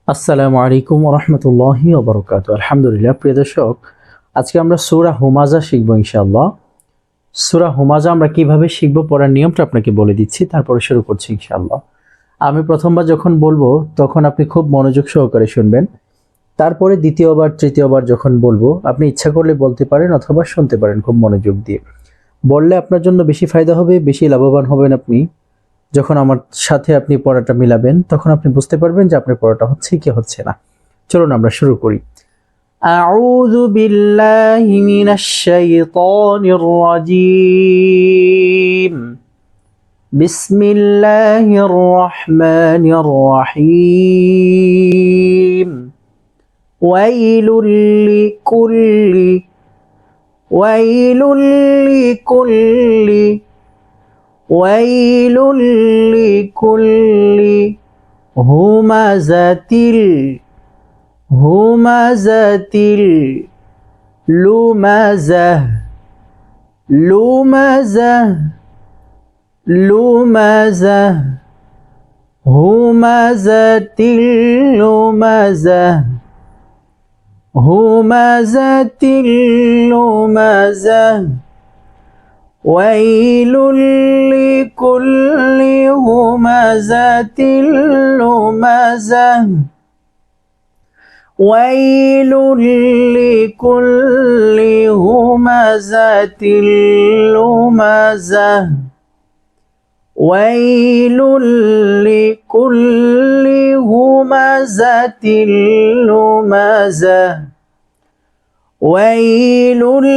আসসালামু আলাইকুম রহমতুল্লাহি ওবরকাত। আলহামদুলিল্লাহ, প্রিয় দর্শক, আজকে আমরা সূরা হুমাজা শিখব ইনশাআল্লাহ। সূরা হুমাজা আমরা কিভাবে শিখব পড়ার নিয়মটা আপনাকে বলে দিচ্ছি, তারপরে শুরু করছি ইনশাআল্লাহ। আমি প্রথমবার যখন বলবো তখন আপনি খুব মনোযোগ সহকারে শুনবেন। তারপরে দ্বিতীয়বার তৃতীয়বার যখন বলবো আপনি ইচ্ছা করলে বলতে পারেন অথবা শুনতে পারেন খুব মনোযোগ দিয়ে। বললে আপনার জন্য বেশি ফায়দা হবে, বেশি লাভবান হবেন আপনি। যখন আমার সাথে আপনি পড়াটা মিলাবেন তখন আপনি বুঝতে পারবেন যে আপনার পড়াটা হচ্ছে কি হচ্ছে না। চলুন আমরা শুরু করি। আউযু বিল্লাহি মিনাশ শাইতানির রাজীম। বিসমিল্লাহির রহমানির রহিম। ওয়াইলুল লিকুল্লি ওয়াইলুল লিকুল্লি ওয়াইলুল লিকুল্লি হুমাযাতিল হুমাযাতিল লুমাযাহ লুমাযাহ লুমাযাহ হুমাযাতিল লুমাযাহ হুমাযাতিল লুমাযাহ ওয়াইলুল লিকুল্লি হুমাযাতিল লুমাযাহ ওয়াইলুল লিকুল্লি হুমাযাতিল লুমাযাহ ওয়াইলুল লিকুল্লি হুমাযাতিল লুমাযাহ ওয়াইলুল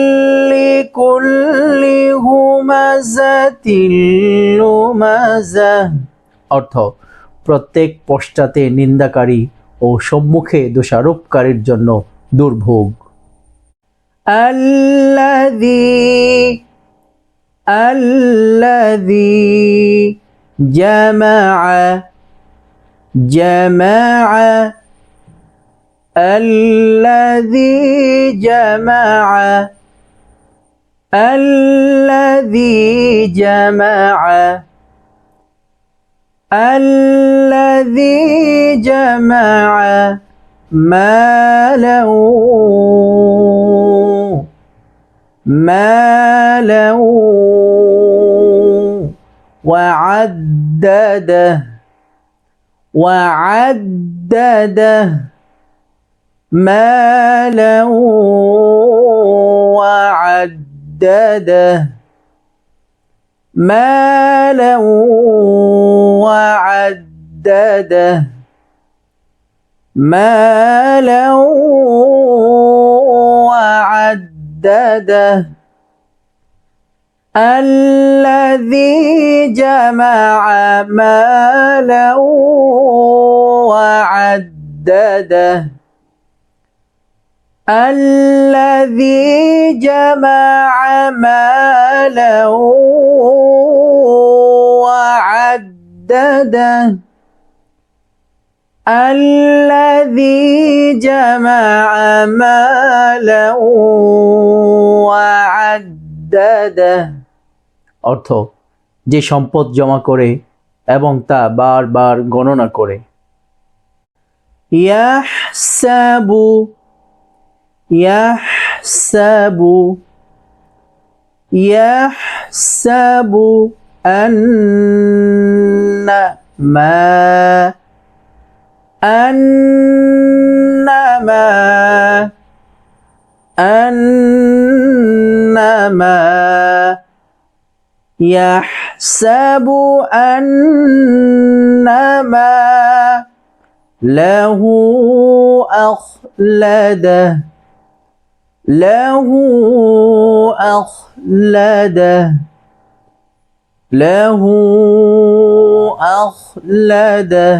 লিকুল্লি হুমাযাতিল লুমাযাহ। অর্থ, প্রত্যেক পশ্চাতে নিন্দাকারী ও সম্মুখে দোষারোপকারীর জন্য দুর্ভোগ। আল্লাযী জামাআ জামাআ الذي جمع الذي جمع الذي جمع مالا مالا وعدده وعدده مالا وعدده مالا وعدده مالا وعدده الذي جمع مالا وعدده الذي جمع مالا وعدده الذي جمع مالا وعدده। অর্থ, যে সম্পদ জমা করে এবং তা বারবার গণনা করে। ইয়াহসাবু يحسب يحسب أن ما أنما أنما يحسب أنما له أخلده له أخلده له أخلده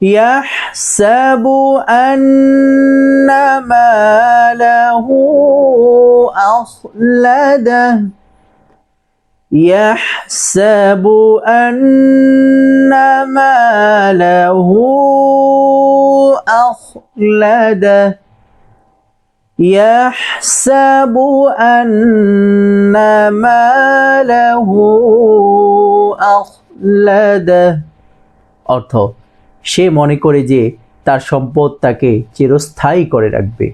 يحسب أن ماله أخلده يحسب أن ماله أخلده يحسب أن ماله أخلده। অর্থ, সে মনে করে যে তার সম্পদ তাকে চিরস্থায়ী করে রাখবে।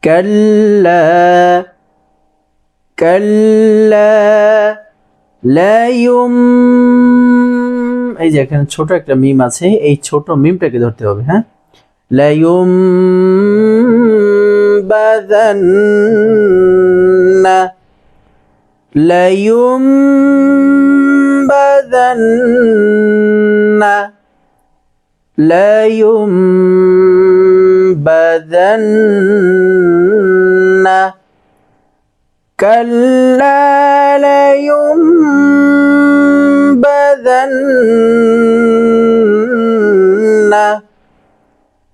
কাল্লা কাল্লা লা ইউম, এই যে এখানে ছোট একটা মিম আছে, এই ছোট মিমটাকে ধরতে হবে। হ্যাঁ, লা ইউমবাযান্না, লা ইউমবাযান্না, لا ينبذن، كلا لينبذن،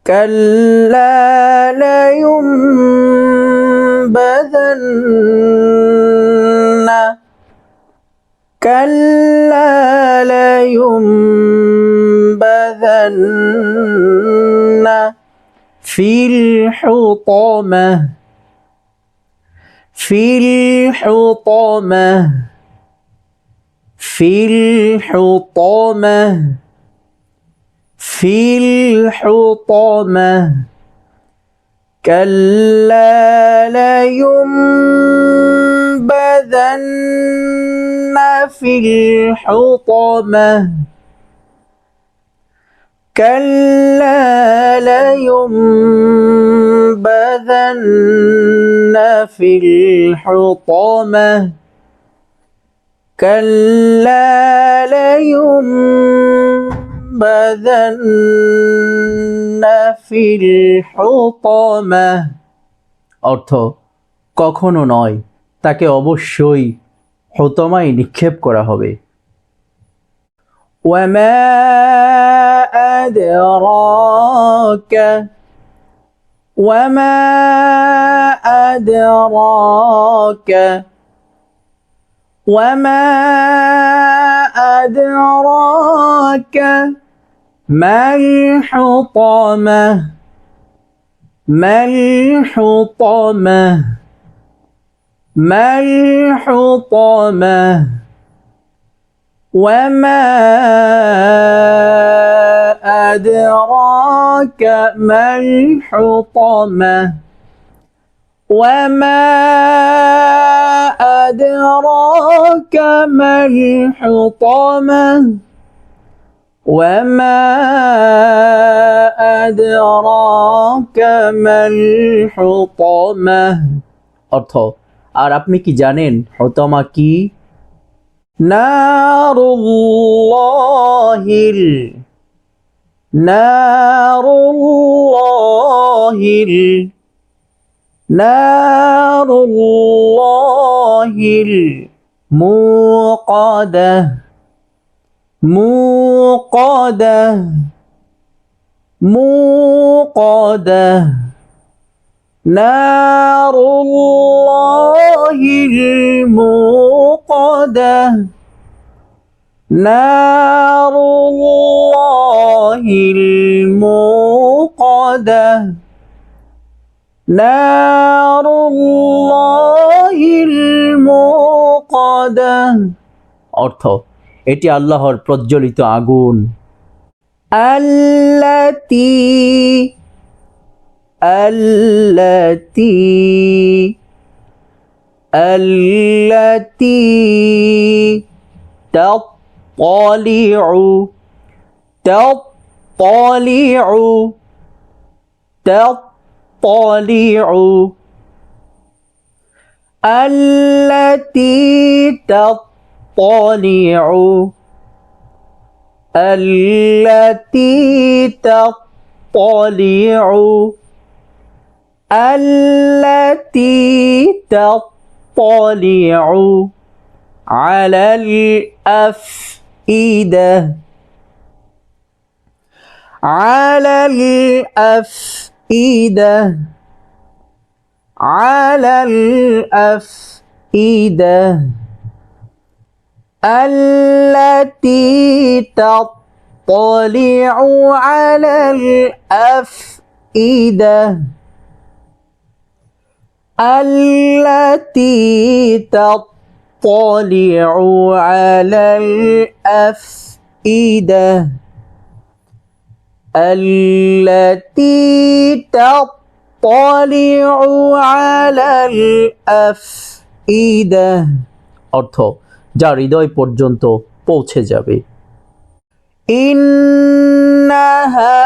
كلا لينبذن، كلا لينبذن في الحطمة، في الحطمة، في الحطمة، في الحطمة، كلا لينبذن في الحطمة، كلا لينبذن في الحطمة، كلا لينبذن في الحطمة অর্থ কখনো নয়, তাকে অবশ্যই হুতমায় নিক্ষেপ করা হবে। وما أدراك، وما أدراك، وما أدراك ما الحطمة، ما الحطمة، ما الحطمة، وما أدراك ما الحطمة، وما أدراك ما الحطمة، وما أدراك ما الحطمة অর্থ আর আপনি কি জানেন হুতামা কি? নারুল্লাহিল, নারুল্লাহিল, নারুল্লাহিল মুকাদাহ, মুকাদাহ, মুকাদাহ، নারুল্লাহিল মুকাদাহ, নারুল্লাহিল মুকাদাহ, নারুল্লাহিল মুকাদাহ অর্থ এটি আল্লাহর প্রজ্বলিত আগুন। আল্লাতী, আল্লাতী, আল্লাতী তাত্তালিউ, তাত্তালিউ، তাত্তালিউ, আল্লাতী তাত্তালিউ، التي تطلع، التي تطلع على الأفئدة، على الأفئدة، على الأفئدة، التي تطلع على الأفئدة، التي تطلع على الأفئدة، التي تطلع على الأفئدة অর্থ যা হৃদয় পর্যন্ত পৌঁছে যাবে إنها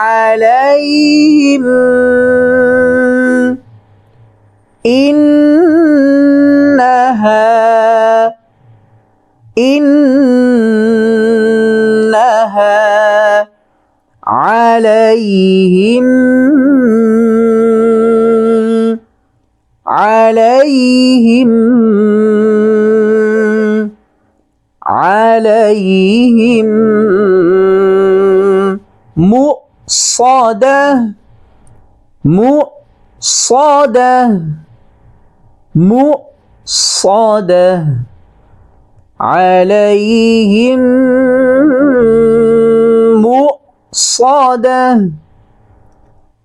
عليهم عليهم مؤصدة عليهم مؤصدة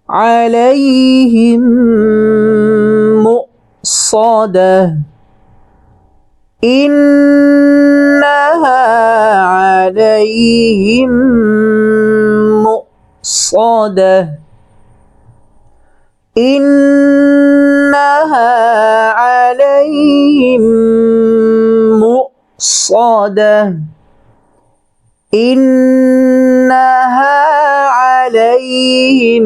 عليهم مؤصدة إنها عليهم مؤصدة إنها عليهم مؤصدة إنها عليهم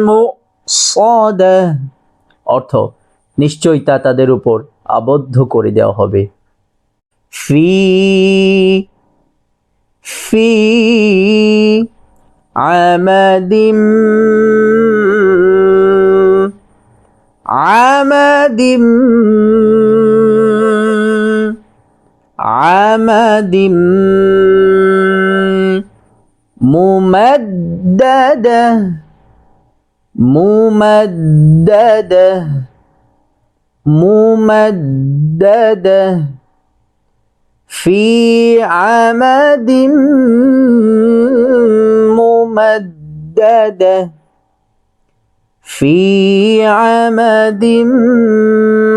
مؤصدة অর্থ নিশ্চয়ই তা তাদের উপর আবদ্ধ করে দেওয়া হবে في عمد ممددة في عمد ممددة في عمد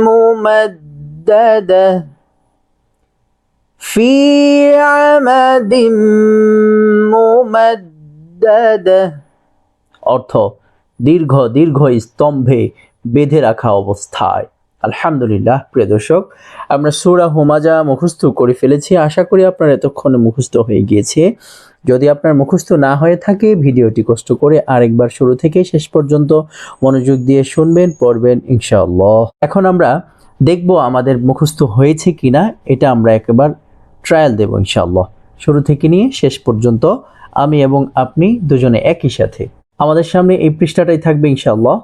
ممددة في عمد ممددة অর্থ দীর্ঘ স্তম্ভে বেঁধে রাখা অবস্থায় আলহামদুলিল্লাহ প্রিয় দর্শক আমরা সূরা হুমাজা মুখস্থ করে ফেলেছি আশা করি আপনার এতক্ষণে মুখস্থ হয়ে গিয়েছে যদি আপনার মুখস্থ না হয়ে থাকে ভিডিওটি কষ্ট করে আরেকবার শুরু থেকে শেষ পর্যন্ত মনোযোগ দিয়ে শুনবেন পড়বেন ইনশাআল্লাহ এখন আমরা দেখব আমাদের মুখস্থ হয়েছে কিনা এটা আমরা একবার ট্রায়াল দেব ইনশাআল্লাহ শুরু থেকে নিয়ে শেষ পর্যন্ত আমি এবং আপনি দুজনে একই সাথে আমাদের সামনে এই পৃষ্ঠাটাই থাকবে ইনশাআল্লাহ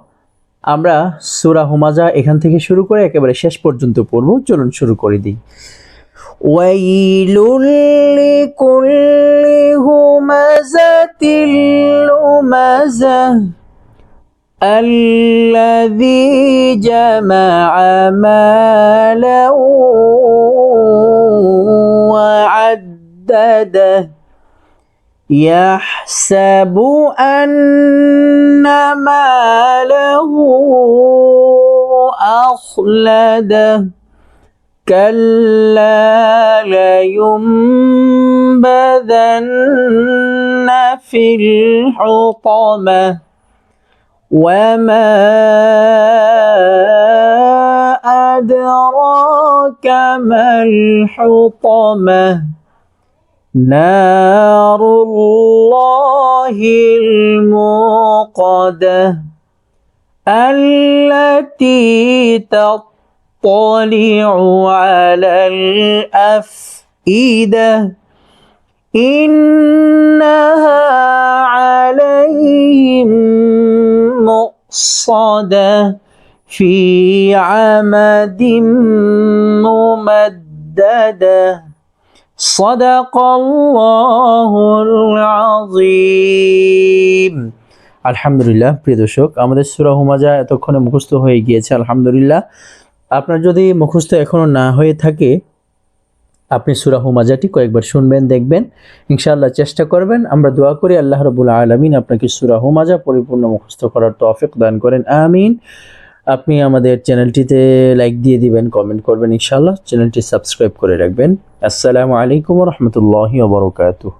আমরা সূরা হুমাজা এখান থেকে শুরু করে একেবারে শেষ পর্যন্ত পড়ব চলুন শুরু করে দিই ওয়াইলুল লিকুল্লি হুমাযাতিল লুমাযা আল্লাযী জামা'a মালান ওয়া আদ্দাদাহ يحسب أن ماله أخلده كلا لينبذن في الحطمة وما أدراك ما الحطمة نار الله الموقدة التي تطلع على الأفئدة إنها عليهم مؤصدة في عمد ممددة صدق الله العظيم আলহামদুলিল্লাহ প্রিয় দর্শক আমাদের সূরা হুমাজা এতক্ষণে মুখস্থ হয়ে গিয়েছে আলহামদুলিল্লাহ আপনার যদি মুখস্থ এখনো না হয়ে থাকে আপনি সূরা হুমাজাটি কয়েকবার শুনবেন দেখবেন ইনশাআল্লাহ চেষ্টা করবেন আমরা দোয়া করি আল্লাহ রাব্বুল আলামিন আপনাকে সূরা হুমাজা পরিপূর্ণ মুখস্থ করার তৌফিক দান করেন আমিন আপনি আমাদের চ্যানেলটিতে লাইক দিয়ে দিবেন কমেন্ট করবেন ইনশাআল্লাহ চ্যানেলটি সাবস্ক্রাইব করে রাখবেন আসসালামু আলাইকুম ওয়া রাহমাতুল্লাহি ওয়া বারাকাতুহু